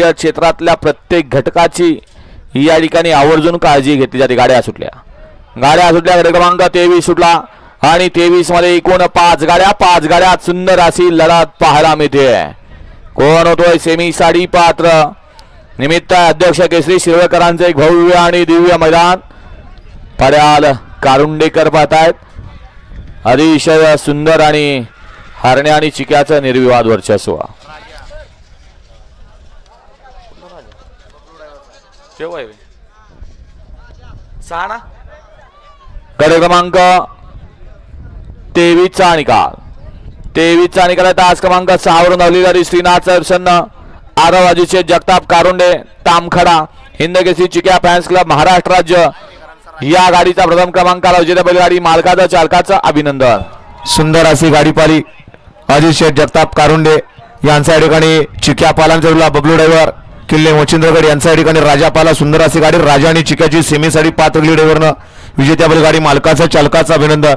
या क्षेत्रातल्या प्रत्येक घटकाची या ठिकाणी आवर्जून काळजी घेतली जाते। गाड्या सुटल्या गट क्रमांक 23 सुटला आणि 23 मध्ये एकूण 5 गाड्या सुंदर अशी लढत पाहायला मिळते। कोण होतोय सेमी साठी पात्र निमित्त अध्यक्ष केसरी शिरवळकरांचे एक भव्य आणि दिव्य मैदान पर्याल कारुंडेकर पाहतायत। अतिशय सुंदर आणि हरण्या आणि चिक्याचं निर्विवाद वर्चस्व। गट क्रमांक 23 चा निकाल तास क्रमांक 6 वरून अलीगढ श्रीनाथ प्रसन्न आरावाजीचे जगताप कारुंडे तामखडा हिंदकेसरी चिक्या फॅन्स क्लब महाराष्ट्र राज्य या गाडीचा प्रथम क्रमांकाला विजेता बैलगाडी मालकाचं चालकाचं अभिनंदन। सुंदर अशी गाडी पाली अजित शेठ जगताप कारुंडे यांच्या ठिकाणी चिक्या पालांचा बबलू ड्रायव्हर किल्ले मोचिंद्रगड यांच्या ठिकाणी राजापाला सुंदर अशी गाडी राजा आणि चिक्याची सेमीसाठी पात्र लीड ड्रायव्हरनं विजेत्या बैलगाडी मालकाचं चालकाचं अभिनंदन।